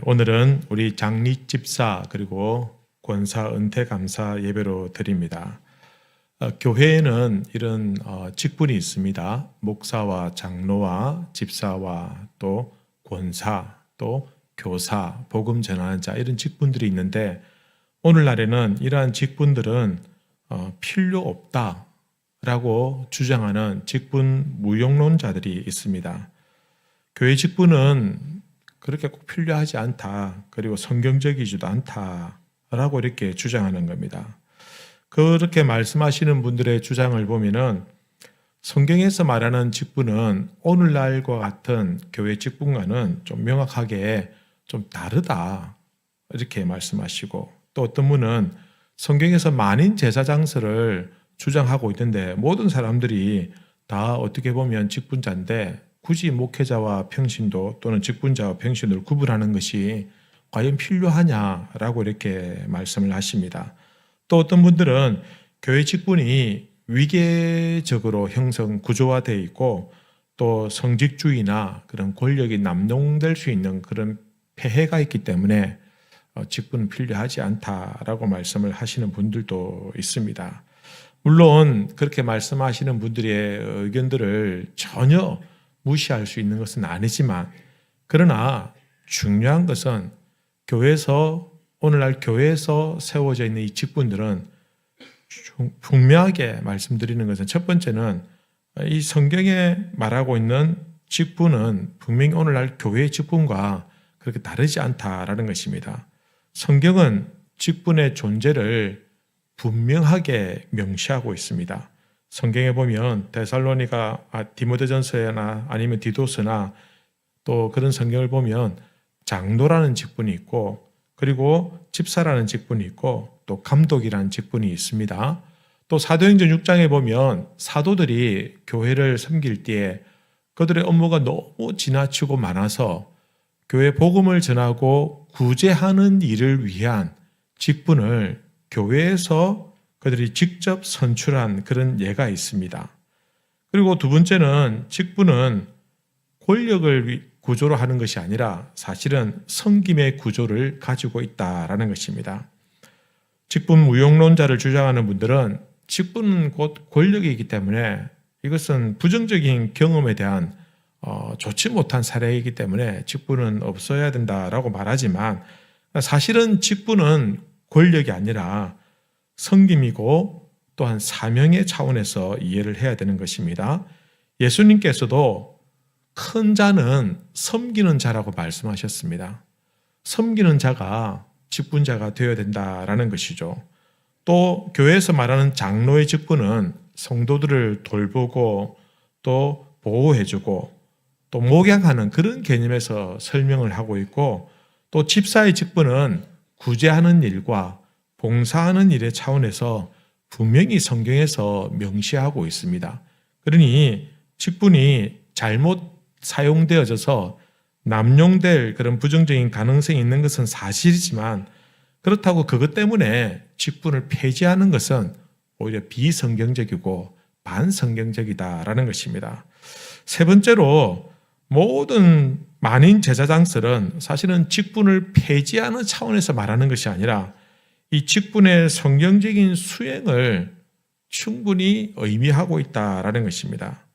오늘은 우리 장립집사 그리고 권사 은퇴감사 예배로 드립니다. 교회에는 이런 직분이 있습니다. 목사와 장로와 집사와 또 권사, 또 교사, 복음 전하는 자, 이런 직분들이 있는데 오늘날에는 이러한 직분들은 필요 없다라고 주장하는 직분 무용론자들이 있습니다. 교회 직분은 그렇게 꼭 필요하지 않다, 그리고 성경적이지도 않다라고 이렇게 주장하는 겁니다. 그렇게 말씀하시는 분들의 주장을 보면은 성경에서 말하는 직분은 오늘날과 같은 교회 직분과는 좀 명확하게 좀 다르다 이렇게 말씀하시고, 또 어떤 분은 성경에서 만인 제사장설을 주장하고 있는데 모든 사람들이 다 어떻게 보면 직분자인데 굳이 목회자와 평신도 또는 직분자와 평신도를 구분하는 것이 과연 필요하냐라고 이렇게 말씀을 하십니다. 또 어떤 분들은 교회 직분이 위계적으로 형성 구조화되어 있고 또 성직주의나 그런 권력이 남용될 수 있는 그런 폐해가 있기 때문에 직분은 필요하지 않다라고 말씀을 하시는 분들도 있습니다. 물론 그렇게 말씀하시는 분들의 의견들을 전혀 무시할 수 있는 것은 아니지만, 그러나 중요한 것은 오늘날 교회에서 세워져 있는 이 직분들은 분명하게 말씀드리는 것은, 첫 번째는 이 성경에 말하고 있는 직분은 분명히 오늘날 교회의 직분과 그렇게 다르지 않다라는 것입니다. 성경은 직분의 존재를 분명하게 명시하고 있습니다. 성경에 보면 디모데전서나 아니면 디도서나 또 그런 성경을 보면 장로라는 직분이 있고, 그리고 집사라는 직분이 있고, 또 감독이라는 직분이 있습니다. 또 사도행전 6장에 보면 사도들이 교회를 섬길 때에 그들의 업무가 너무 지나치고 많아서 교회 복음을 전하고 구제하는 일을 위한 직분을 교회에서 그들이 직접 선출한 그런 예가 있습니다. 그리고 두 번째는 직분은 권력을 구조로 하는 것이 아니라 사실은 섬김의 구조를 가지고 있다라는 것입니다. 직분 무용론자를 주장하는 분들은 직분은 곧 권력이기 때문에 이것은 부정적인 경험에 대한 좋지 못한 사례이기 때문에 직분은 없어야 된다라고 말하지만, 사실은 직분은 권력이 아니라 섬김이고 또한 사명의 차원에서 이해를 해야 되는 것입니다. 예수님께서도 큰 자는 섬기는 자라고 말씀하셨습니다. 섬기는 자가 직분자가 되어야 된다라는 것이죠. 또 교회에서 말하는 장로의 직분은 성도들을 돌보고 또 보호해주고 또 목양하는 그런 개념에서 설명을 하고 있고, 또 집사의 직분은 구제하는 일과 봉사하는 일의 차원에서 분명히 성경에서 명시하고 있습니다. 그러니 직분이 잘못 사용되어져서 남용될 그런 부정적인 가능성이 있는 것은 사실이지만, 그렇다고 그것 때문에 직분을 폐지하는 것은 오히려 비성경적이고 반성경적이다라는 것입니다. 세 번째로, 모든 만인 제사장설은 사실은 직분을 폐지하는 차원에서 말하는 것이 아니라 이 직분의 성경적인 수행을 충분히 의미하고 있다라는 것입니다.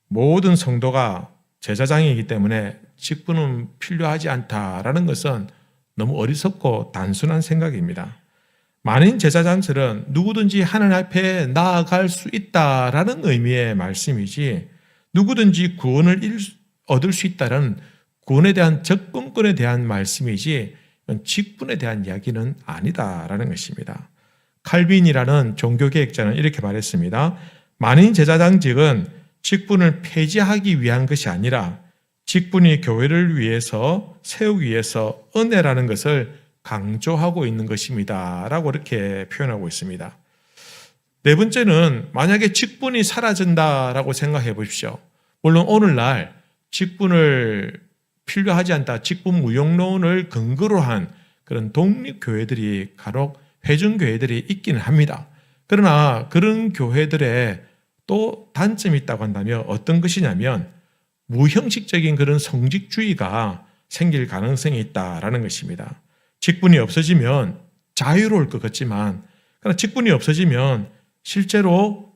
모든 성도가 제사장이기 때문에 직분은 필요하지 않다라는 것은 너무 어리석고 단순한 생각입니다. 만인 제사장설은 누구든지 하나님 앞에 나아갈 수 있다라는 의미의 말씀이지, 누구든지 구원을 얻을 수 있다는 구원에 대한 접근권에 대한 말씀이지 직분에 대한 이야기는 아니다라는 것입니다. 칼빈이라는 종교개혁자는 이렇게 말했습니다. 만인 제사장직은 직분을 폐지하기 위한 것이 아니라 직분이 교회를 위해서 세우기 위해서 은혜라는 것을 강조하고 있는 것입니다 라고 이렇게 표현하고 있습니다. 네 번째는, 만약에 직분이 사라진다라고 생각해 보십시오. 물론 오늘날 직분을 필요하지 않다, 직분 무용론을 근거로 한 그런 독립교회들이 간혹 회중교회들이 있기는 합니다. 그러나 그런 교회들의 또 단점이 있다고 한다면 어떤 것이냐면, 무형식적인 그런 성직주의가 생길 가능성이 있다라는 것입니다. 직분이 없어지면 자유로울 것 같지만, 그러나 직분이 없어지면 실제로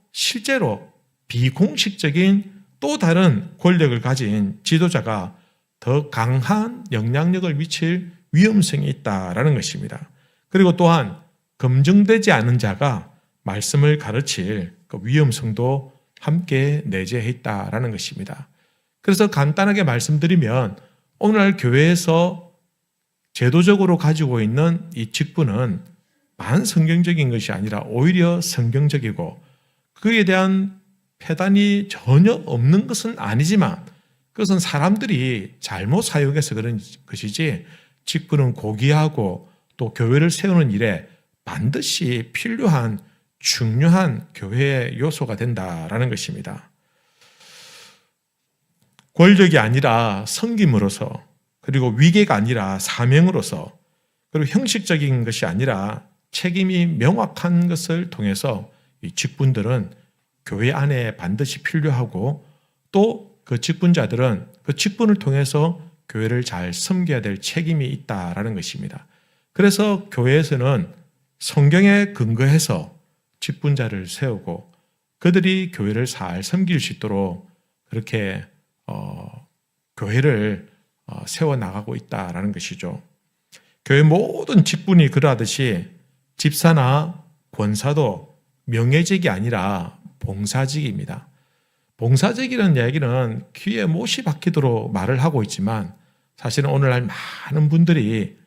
비공식적인 또 다른 권력을 가진 지도자가 더 강한 영향력을 미칠 위험성이 있다라는 것입니다. 그리고 또한 검증되지 않은 자가 말씀을 가르칠 그 위험성도 함께 내재해 있다라는 것입니다. 그래서 간단하게 말씀드리면 오늘날 교회에서 제도적으로 가지고 있는 이 직분은 반성경적인 것이 아니라 오히려 성경적이고 그에 대한 폐단이 전혀 없는 것은 아니지만 그것은 사람들이 잘못 사용해서 그런 것이지 직분은 고귀하고 또 교회를 세우는 일에 반드시 필요한 중요한 교회의 요소가 된다라는 것입니다. 권력이 아니라 섬김으로서 그리고 위계가 아니라 사명으로서 그리고 형식적인 것이 아니라 책임이 명확한 것을 통해서 이 직분들은 교회 안에 반드시 필요하고 또 그 직분자들은 그 직분을 통해서 교회를 잘 섬겨야 될 책임이 있다라는 것입니다. 그래서 교회에서는 성경에 근거해서 직분자를 세우고 그들이 교회를 잘 섬길 수 있도록 그렇게 교회를 세워나가고 있다라는 것이죠. 교회 모든 직분이 그러하듯이 집사나 권사도 명예직이 아니라 봉사직입니다. 봉사직이라는 이야기는 귀에 못이 박히도록 말을 하고 있지만 사실은 오늘날 많은 분들이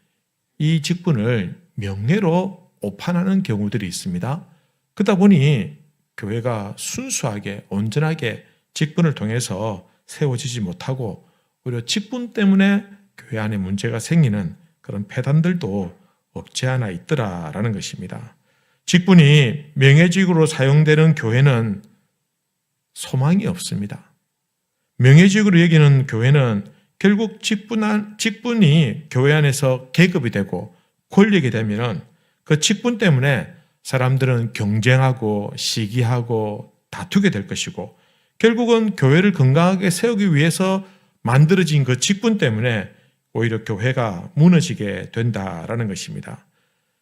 이 직분을 명예로 오판하는 경우들이 있습니다. 그러다 보니 교회가 순수하게 온전하게 직분을 통해서 세워지지 못하고 오히려 직분 때문에 교회 안에 문제가 생기는 그런 폐단들도 없지 않아 있더라라는 것입니다. 직분이 명예직으로 사용되는 교회는 소망이 없습니다. 명예직으로 여기는 교회는 결국 직분이 교회 안에서 계급이 되고 권력이 되면 그 직분 때문에 사람들은 경쟁하고 시기하고 다투게 될 것이고 결국은 교회를 건강하게 세우기 위해서 만들어진 그 직분 때문에 오히려 교회가 무너지게 된다라는 것입니다.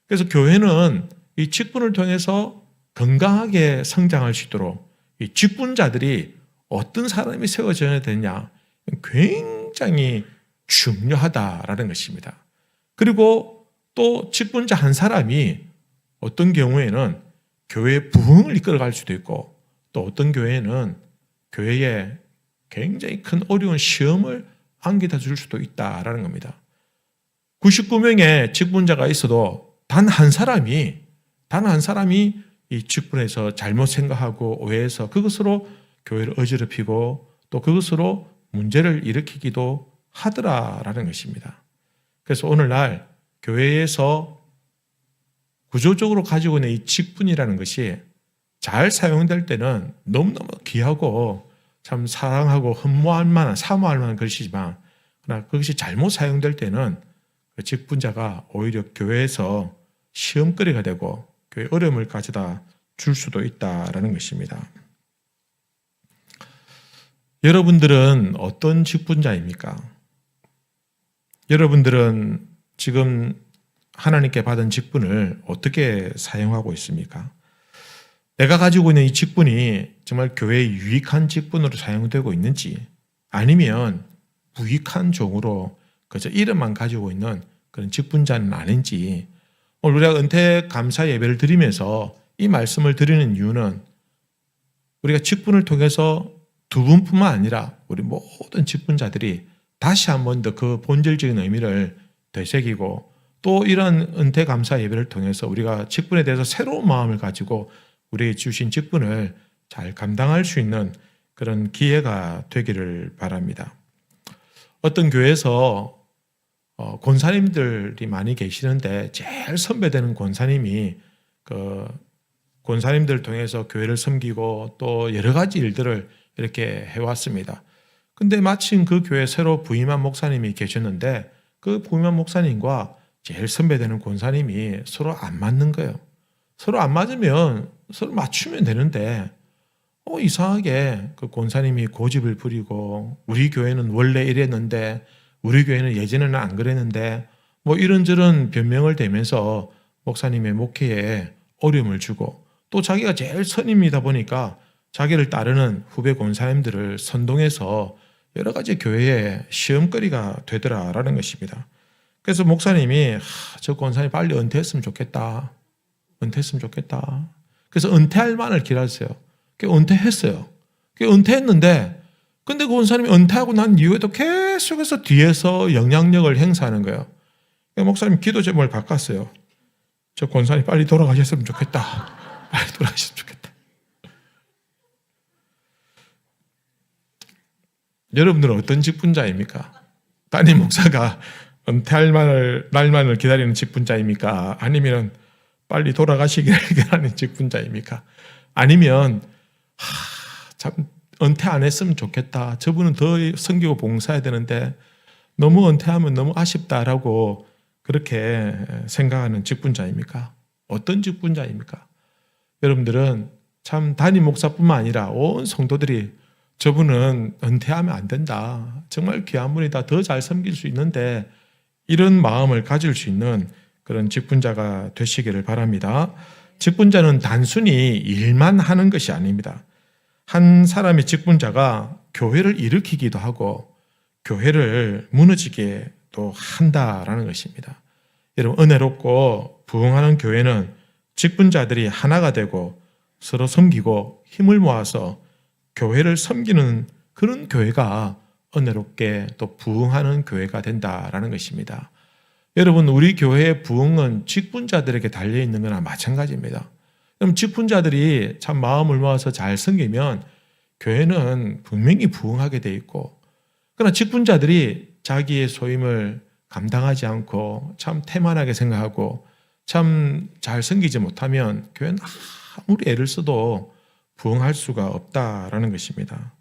그래서 교회는 이 직분을 통해서 건강하게 성장할 수 있도록 이 직분자들이 어떤 사람이 세워져야 되냐 굉장히 중요하다라는 것입니다. 그리고 또 직분자 한 사람이 어떤 경우에는 교회의 부흥을 이끌어갈 수도 있고 또 어떤 교회는 교회에 굉장히 큰 어려운 시험을 안겨다 줄 수도 있다라는 겁니다. 99명의 직분자가 있어도 단 한 사람이 이 직분에서 잘못 생각하고 오해해서 그것으로 교회를 어지럽히고 또 그것으로 문제를 일으키기도 하더라라는 것입니다. 그래서 오늘날 교회에서 구조적으로 가지고 있는 이 직분이라는 것이 잘 사용될 때는 너무너무 귀하고 참 사랑하고 사모할 만한 것이지만 그러나 그것이 잘못 사용될 때는 그 직분자가 오히려 교회에서 시험거리가 되고 교회에 어려움을 가져다 줄 수도 있다라는 것입니다. 여러분들은 어떤 직분자입니까? 여러분들은 지금 하나님께 받은 직분을 어떻게 사용하고 있습니까? 내가 가지고 있는 이 직분이 정말 교회에 유익한 직분으로 사용되고 있는지 아니면 무익한 종으로 그저 이름만 가지고 있는 그런 직분자는 아닌지 오늘 우리가 은퇴 감사 예배를 드리면서 이 말씀을 드리는 이유는 우리가 직분을 통해서 두 분뿐만 아니라 우리 모든 직분자들이 다시 한 번 더 그 본질적인 의미를 되새기고 또 이런 은퇴 감사 예배를 통해서 우리가 직분에 대해서 새로운 마음을 가지고 우리에게 주신 직분을 잘 감당할 수 있는 그런 기회가 되기를 바랍니다. 어떤 교회에서 권사님들이 많이 계시는데 제일 선배되는 권사님이 그 권사님들을 통해서 교회를 섬기고 또 여러 가지 일들을 이렇게 해왔습니다. 근데 마침 그 교회에 새로 부임한 목사님이 계셨는데 그 부임한 목사님과 제일 선배되는 권사님이 서로 안 맞는 거예요. 서로 안 맞으면 서로 맞추면 되는데 이상하게 그 권사님이 고집을 부리고 우리 교회는 원래 이랬는데 우리 교회는 예전에는 안 그랬는데 뭐 이런저런 변명을 대면서 목사님의 목회에 어려움을 주고 또 자기가 제일 선임이다 보니까 자기를 따르는 후배 권사님들을 선동해서 여러 가지 교회에 시험거리가 되더라라는 것입니다. 그래서 목사님이 저 권사님 빨리 은퇴했으면 좋겠다. 은퇴했으면 좋겠다. 그래서 은퇴할 만을 기다렸어요. 은퇴했어요. 은퇴했는데 근데 그 권사님이 은퇴하고 난 이후에도 계속해서 뒤에서 영향력을 행사하는 거예요. 목사님 기도 제목을 바꿨어요. 저 권사님 빨리 돌아가셨으면 좋겠다. 빨리 돌아가셨으면 좋겠다. 여러분들은 어떤 직분자입니까? 담임 목사가 은퇴할 날만을 기다리는 직분자입니까? 아니면 빨리 돌아가시기를 기다리는 직분자입니까? 아니면 참 은퇴 안 했으면 좋겠다. 저분은 더 섬기고 봉사해야 되는데 너무 은퇴하면 너무 아쉽다라고 그렇게 생각하는 직분자입니까? 어떤 직분자입니까? 여러분들은 참 담임 목사뿐만 아니라 온 성도들이 저분은 은퇴하면 안 된다. 정말 귀한 분이다. 더 잘 섬길 수 있는데 이런 마음을 가질 수 있는 그런 직분자가 되시기를 바랍니다. 직분자는 단순히 일만 하는 것이 아닙니다. 한 사람의 직분자가 교회를 일으키기도 하고 교회를 무너지게 또 한다라는 것입니다. 여러분, 은혜롭고 부흥하는 교회는 직분자들이 하나가 되고 서로 섬기고 힘을 모아서 교회를 섬기는 그런 교회가 은혜롭게 또 부흥하는 교회가 된다라는 것입니다. 여러분, 우리 교회의 부흥은 직분자들에게 달려있는 거나 마찬가지입니다. 그럼 직분자들이 참 마음을 모아서 잘 섬기면 교회는 분명히 부흥하게 돼 있고, 그러나 직분자들이 자기의 소임을 감당하지 않고 참 태만하게 생각하고 참 잘 섬기지 못하면 교회는 아무리 애를 써도 부흥할 수가 없다라는 것입니다.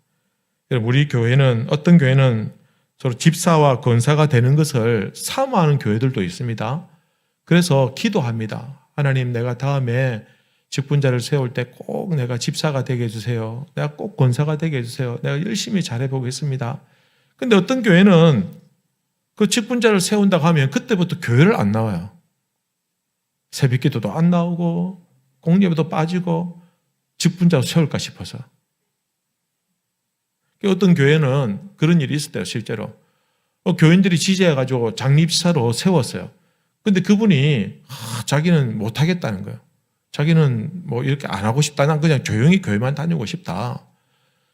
우리 교회는, 어떤 교회는 서로 집사와 권사가 되는 것을 사모하는 교회들도 있습니다. 그래서 기도합니다. 하나님, 내가 다음에 직분자를 세울 때 꼭 내가 집사가 되게 해주세요. 내가 꼭 권사가 되게 해주세요. 내가 열심히 잘해보겠습니다. 근데 어떤 교회는 그 직분자를 세운다고 하면 그때부터 교회를 안 나와요. 새벽기도도 안 나오고 공예배도 빠지고 직분자로 세울까 싶어서. 어떤 교회는 그런 일이 있었대요, 실제로. 교인들이 지지해가지고 장립사로 세웠어요. 근데 그분이 자기는 못하겠다는 거예요. 자기는 뭐 이렇게 안 하고 싶다. 난 그냥 조용히 교회만 다니고 싶다.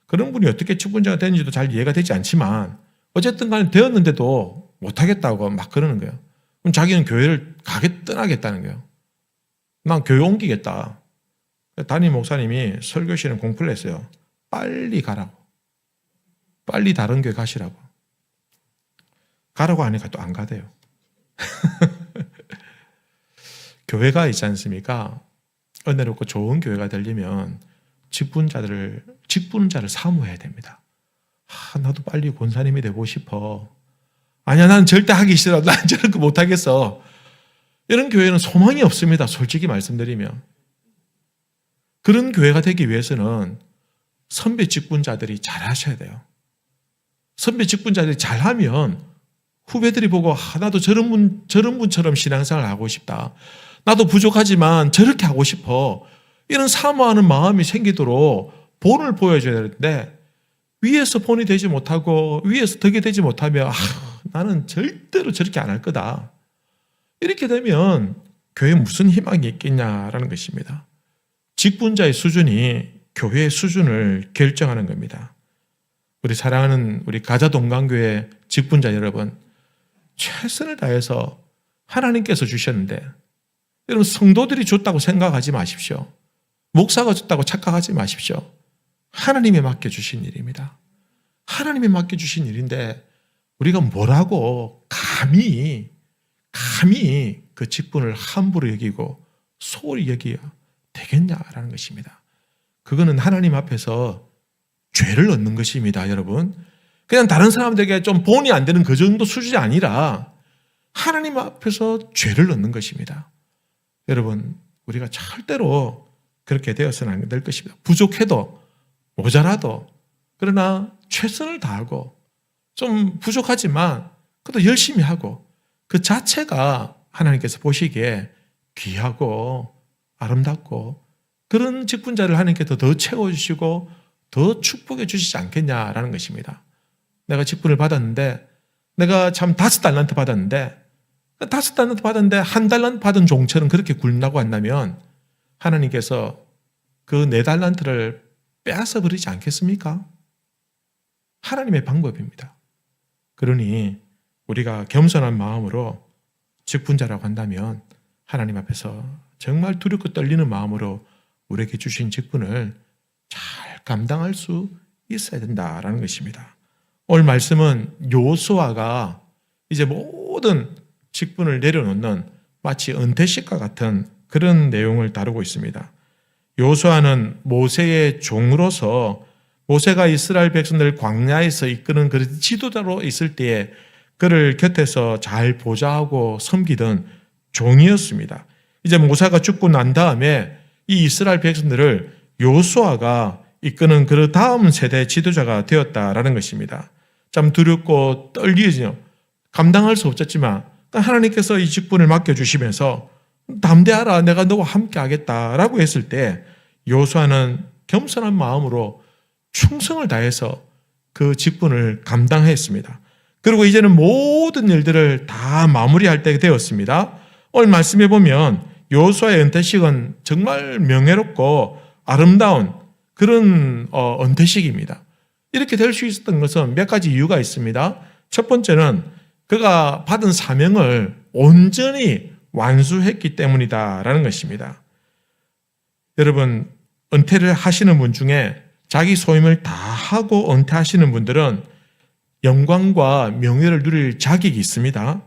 그런 분이 어떻게 직분자가 되는지도 잘 이해가 되지 않지만 어쨌든 간에 되었는데도 못하겠다고 막 그러는 거예요. 그럼 자기는 교회를 떠나겠다는 거예요. 난 교회 옮기겠다. 담임 목사님이 설교실에 공포를 했어요. 빨리 가라고. 빨리 다른 교회 가시라고. 가라고 하니까 또 안 가대요. 교회가 있지 않습니까? 은혜롭고 좋은 교회가 되려면 직분자를 사모해야 됩니다. 나도 빨리 권사님이 되고 싶어. 아니야, 난 절대 하기 싫어. 난 저런 거 못하겠어. 이런 교회는 소망이 없습니다. 솔직히 말씀드리면. 그런 교회가 되기 위해서는 선배 직분자들이 잘하셔야 돼요. 선배 직분자들이 잘하면 후배들이 보고 나도 저런 분처럼 신앙생활을 하고 싶다. 나도 부족하지만 저렇게 하고 싶어. 이런 사모하는 마음이 생기도록 본을 보여줘야 되는데 위에서 본이 되지 못하고 위에서 덕이 되지 못하면 나는 절대로 저렇게 안 할 거다. 이렇게 되면 교회에 무슨 희망이 있겠냐라는 것입니다. 직분자의 수준이 교회의 수준을 결정하는 겁니다. 우리 사랑하는 우리 가자동강교회 직분자 여러분, 최선을 다해서 하나님께서 주셨는데 여러분, 성도들이 줬다고 생각하지 마십시오. 목사가 줬다고 착각하지 마십시오. 하나님이 맡겨주신 일입니다. 하나님이 맡겨주신 일인데 우리가 뭐라고 감히 그 직분을 함부로 여기고 소홀히 여기야 되겠냐라는 것입니다. 그거는 하나님 앞에서 죄를 얻는 것입니다, 여러분. 그냥 다른 사람들에게 좀 본이 안 되는 그 정도 수준이 아니라 하나님 앞에서 죄를 얻는 것입니다. 여러분, 우리가 절대로 그렇게 되어서는 안 될 것입니다. 부족해도 모자라도 그러나 최선을 다하고 좀 부족하지만 그것도 열심히 하고 그 자체가 하나님께서 보시기에 귀하고 아름답고 그런 직분자를 하나님께서 더 채워주시고 더 축복해 주시지 않겠냐라는 것입니다. 내가 직분을 받았는데 내가 참 5달란트 받았는데 5달란트 받았는데 1달란트 받은 종처럼 그렇게 굴나고 한다면 하나님께서 그 4달란트를 빼앗아 버리지 않겠습니까? 하나님의 방법입니다. 그러니 우리가 겸손한 마음으로 직분자라고 한다면 하나님 앞에서 정말 두렵고 떨리는 마음으로 우리에게 주신 직분을 잘 감당할 수 있어야 된다라는 것입니다. 오늘 말씀은 여호수아가 이제 모든 직분을 내려놓는 마치 은퇴식과 같은 그런 내용을 다루고 있습니다. 여호수아는 모세의 종으로서 모세가 이스라엘 백성들을 광야에서 이끄는 그런 지도자로 있을 때에 그를 곁에서 잘 보좌하고 섬기던 종이었습니다. 이제 모세가 죽고 난 다음에 이 이스라엘 백성들을 여호수아가 이끄는 그 다음 세대 지도자가 되었다라는 것입니다. 참 두렵고 떨리죠. 감당할 수 없었지만 하나님께서 이 직분을 맡겨주시면서 담대하라, 내가 너와 함께 하겠다라고 했을 때 여호수아는 겸손한 마음으로 충성을 다해서 그 직분을 감당했습니다. 그리고 이제는 모든 일들을 다 마무리할 때가 되었습니다. 오늘 말씀해 보면 여호수아의 은퇴식은 정말 명예롭고 아름다운 그런 은퇴식입니다. 이렇게 될 수 있었던 것은 몇 가지 이유가 있습니다. 첫 번째는 그가 받은 사명을 온전히 완수했기 때문이다라는 것입니다. 여러분, 은퇴를 하시는 분 중에 자기 소임을 다 하고 은퇴하시는 분들은 영광과 명예를 누릴 자격이 있습니다.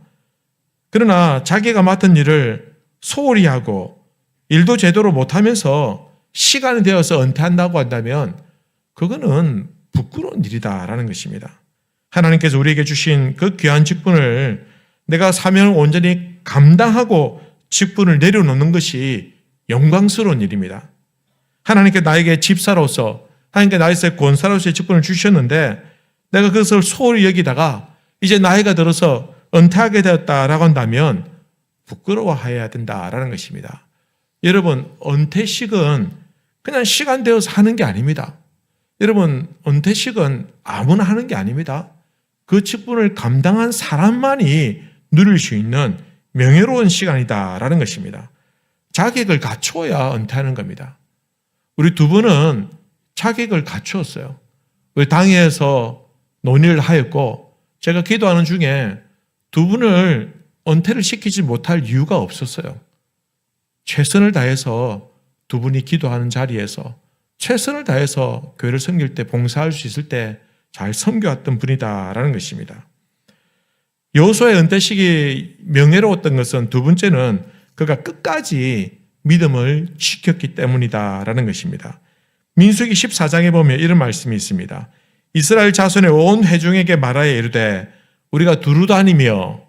그러나 자기가 맡은 일을 소홀히 하고 일도 제대로 못하면서 시간이 되어서 은퇴한다고 한다면 그거는 부끄러운 일이다라는 것입니다. 하나님께서 우리에게 주신 그 귀한 직분을 내가 사명을 온전히 감당하고 직분을 내려놓는 것이 영광스러운 일입니다. 하나님께 나에게 집사로서, 하나님께 나에게 권사로서의 직분을 주셨는데 내가 그것을 소홀히 여기다가 이제 나이가 들어서 은퇴하게 되었다라고 한다면 부끄러워해야 된다라는 것입니다. 여러분, 은퇴식은 그냥 시간 되어서 하는 게 아닙니다. 여러분, 은퇴식은 아무나 하는 게 아닙니다. 그 직분을 감당한 사람만이 누릴 수 있는 명예로운 시간이다라는 것입니다. 자격을 갖추어야 은퇴하는 겁니다. 우리 두 분은 자격을 갖추었어요. 우리 당회에서 논의를 하였고 제가 기도하는 중에 두 분을 은퇴를 시키지 못할 이유가 없었어요. 최선을 다해서 두 분이 기도하는 자리에서 최선을 다해서 교회를 섬길 때 봉사할 수 있을 때 잘 섬겨왔던 분이다라는 것입니다. 여호수아의 은퇴식이 명예로웠던 것은 두 번째는 그가 끝까지 믿음을 지켰기 때문이다라는 것입니다. 민수기 14장에 보면 이런 말씀이 있습니다. 이스라엘 자손의 온 회중에게 말하여 이르되 우리가 두루 다니며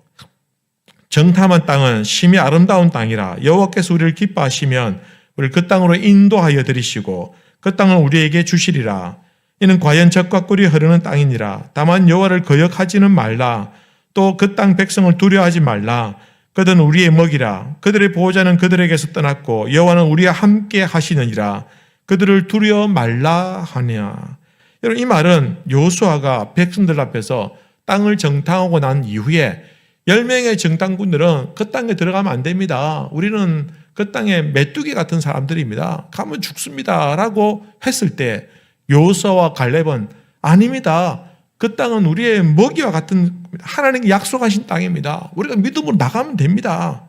정탐한 땅은 심히 아름다운 땅이라 여호와께서 우리를 기뻐하시면 우리를 그 땅으로 인도하여 들이시고 그 땅을 우리에게 주시리라. 이는 과연 젖과 꿀이 흐르는 땅이니라. 다만 여호와를 거역하지는 말라. 또 그 땅 백성을 두려워하지 말라. 그들은 우리의 먹이라. 그들의 보호자는 그들에게서 떠났고 여호와는 우리와 함께 하시느니라. 그들을 두려워 말라 하냐. 여러분, 이 말은 여호수아가 백성들 앞에서 땅을 정탐하고 난 이후에 10명의 정탐꾼들은 그 땅에 들어가면 안 됩니다. 우리는 그 땅에 메뚜기 같은 사람들입니다. 가면 죽습니다. 라고 했을 때 여호수아와 갈렙은 아닙니다. 그 땅은 우리의 먹이와 같은 하나님이 약속하신 땅입니다. 우리가 믿음으로 나가면 됩니다.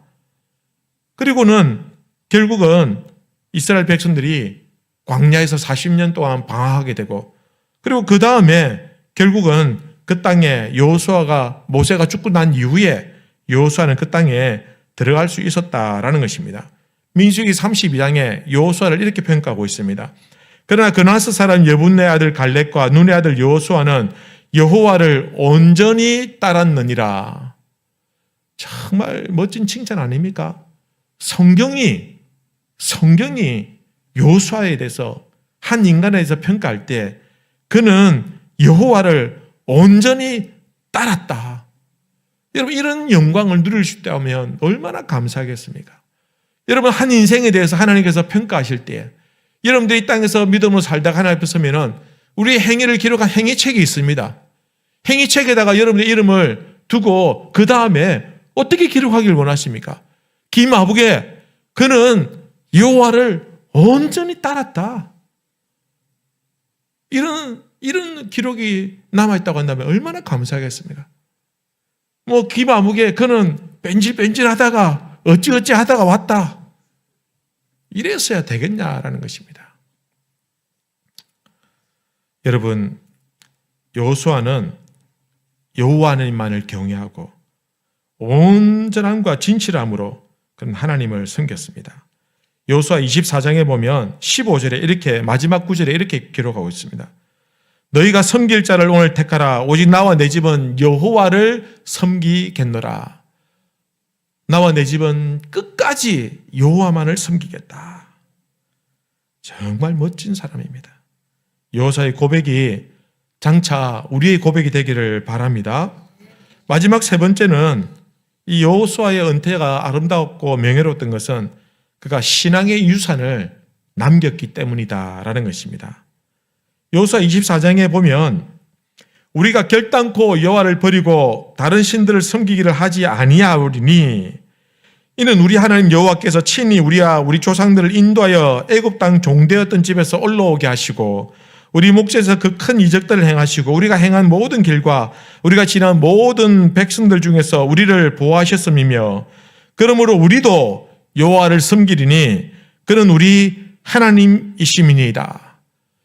그리고는 결국은 이스라엘 백성들이 광야에서 40년 동안 방황하게 되고 그리고 그 다음에 결국은 그 땅에 여호수아가 모세가 죽고 난 이후에 여호수아는 그 땅에 들어갈 수 있었다라는 것입니다. 민수기 32장에 여호수아를 이렇게 평가하고 있습니다. 그러나 그나스 사람 여분네 아들 갈렙과 눈의 아들 여호수아는 여호와를 온전히 따랐느니라. 정말 멋진 칭찬 아닙니까? 성경이 여호수아에 대해서 한 인간에 대해서 평가할 때 그는 여호와를 온전히 따랐다. 여러분 이런 영광을 누릴 수 있다면 얼마나 감사하겠습니까? 여러분 한 인생에 대해서 하나님께서 평가하실 때 여러분들이 이 땅에서 믿음으로 살다가 하나님 앞에 서면은 우리의 행위를 기록한 행위책이 있습니다. 행위책에다가 여러분의 이름을 두고 그 다음에 어떻게 기록하기를 원하십니까? 기마북에 그는 여호와를 온전히 따랐다. 이런 기록이 남아있다고 한다면 얼마나 감사하겠습니까? 뭐 기마북에 그는 뺀질뺀질 하다가 어찌어찌 하다가 왔다. 이랬어야 되겠냐라는 것입니다. 여러분, 여호수아는 여호와 하나님만을 경외하고 온전함과 진실함으로 그는 하나님을 섬겼습니다. 여호수아 24장에 보면 15절에 이렇게 마지막 구절에 이렇게 기록하고 있습니다. 너희가 섬길 자를 오늘 택하라. 오직 나와 내 집은 여호와를 섬기겠노라. 나와 내 집은 끝까지 여호와만을 섬기겠다. 정말 멋진 사람입니다. 여호수아의 고백이 장차 우리의 고백이 되기를 바랍니다. 마지막 세 번째는 이 여호수아의 은퇴가 아름다웠고 명예로웠던 것은 그가 신앙의 유산을 남겼기 때문이다라는 것입니다. 여호수아 24장에 보면 우리가 결단코 여호와를 버리고 다른 신들을 섬기기를 하지 아니하오리니 이는 우리 하나님 여호와께서 친히 우리와 우리 조상들을 인도하여 애굽 땅 종되었던 집에서 올라오게 하시고 우리 목전에서 그 큰 이적들을 행하시고 우리가 행한 모든 길과 우리가 지난 모든 백성들 중에서 우리를 보호하셨음이며 그러므로 우리도 여호와를 섬기리니 그는 우리 하나님이심이니이다.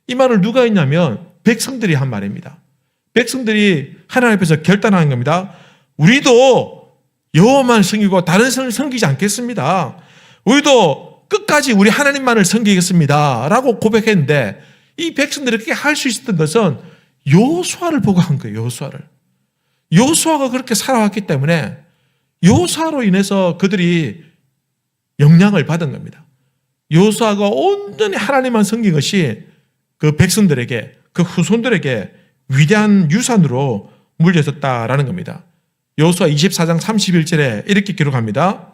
이 말을 누가 했냐면 백성들이 한 말입니다. 백성들이 하나님 앞에서 결단한 겁니다. 우리도 여호와만 섬기고 다른 신을 섬기지 않겠습니다. 우리도 끝까지 우리 하나님만을 섬기겠습니다 라고 고백했는데 이 백성들이 그렇게 할 수 있었던 것은 여호수아를 보고 한 거예요. 여호수아가 그렇게 살아왔기 때문에 여호수아로 인해서 그들이 영향을 받은 겁니다. 여호수아가 온전히 하나님만 섬긴 것이 그 백성들에게 그 후손들에게 위대한 유산으로 물려졌다라는 겁니다. 여호수아 24장 31절에 이렇게 기록합니다.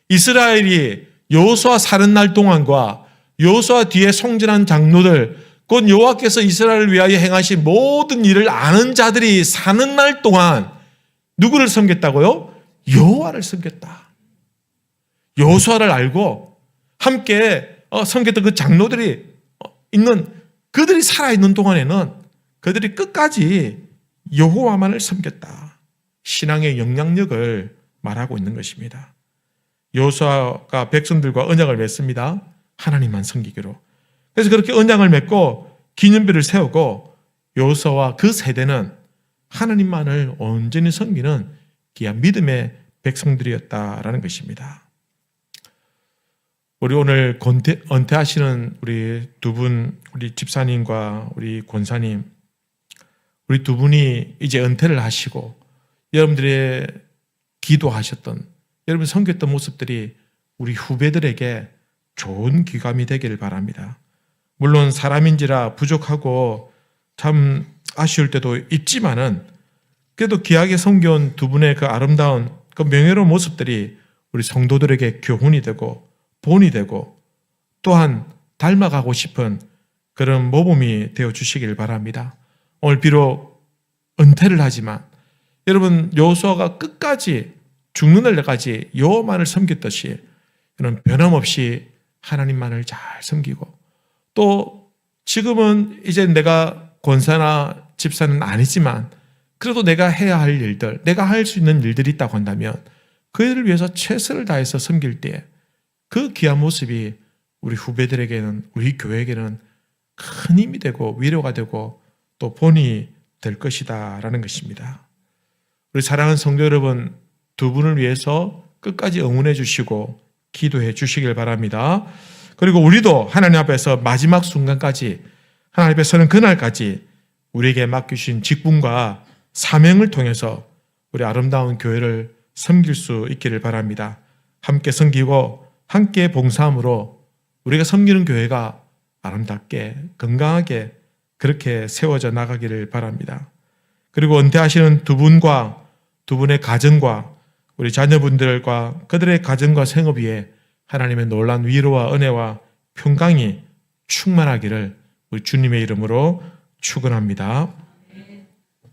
이스라엘이 여호수아 사는 날 동안과 여호수아 뒤에 송전한 장로들 곧 여호와께서 이스라엘을 위하여 행하신 모든 일을 아는 자들이 사는 날 동안 누구를 섬겼다고요? 여호와를 섬겼다. 여호수아를 알고 함께 섬겼던 그 장로들이 있는 그들이 살아있는 동안에는 그들이 끝까지 여호와만을 섬겼다. 신앙의 영향력을 말하고 있는 것입니다. 여호수아가 백성들과 언약을 맺습니다. 하나님만 섬기기로. 그래서 그렇게 언약을 맺고 기념비를 세우고 여호수아와 그 세대는 하나님만을 온전히 섬기는 귀한 믿음의 백성들이었다라는 것입니다. 우리 오늘 은퇴하시는 우리 두 분, 우리 집사님과 우리 권사님, 우리 두 분이 이제 은퇴를 하시고 여러분들의 기도하셨던, 여러분 섬겼던 모습들이 우리 후배들에게 좋은 귀감이 되기를 바랍니다. 물론 사람인지라 부족하고 참 아쉬울 때도 있지만은 그래도 귀하게 섬겨온 두 분의 그 아름다운 그 명예로운 모습들이 우리 성도들에게 교훈이 되고 본이 되고 또한 닮아가고 싶은 그런 모범이 되어 주시길 바랍니다. 오늘 비록 은퇴를 하지만 여러분 여호수아가 끝까지 죽는 날까지 여호와만을 섬겼듯이 그런 변함없이 하나님만을 잘 섬기고 또 지금은 이제 내가 권사나 집사는 아니지만 그래도 내가 해야 할 일들, 내가 할 수 있는 일들이 있다고 한다면 그 일을 위해서 최선을 다해서 섬길 때 그 귀한 모습이 우리 후배들에게는, 우리 교회에게는 큰 힘이 되고 위로가 되고 또 본이 될 것이다 라는 것입니다. 우리 사랑하는 성도 여러분, 두 분을 위해서 끝까지 응원해 주시고 기도해 주시길 바랍니다. 그리고 우리도 하나님 앞에서 마지막 순간까지 하나님 앞에 서는 그날까지 우리에게 맡기신 직분과 사명을 통해서 우리 아름다운 교회를 섬길 수 있기를 바랍니다. 함께 섬기고 함께 봉사함으로 우리가 섬기는 교회가 아름답게 건강하게 그렇게 세워져 나가기를 바랍니다. 그리고 은퇴하시는 두 분과 두 분의 가정과 우리 자녀분들과 그들의 가정과 생업 위에 하나님의 놀라운 위로와 은혜와 평강이 충만하기를 우리 주님의 이름으로 축원합니다.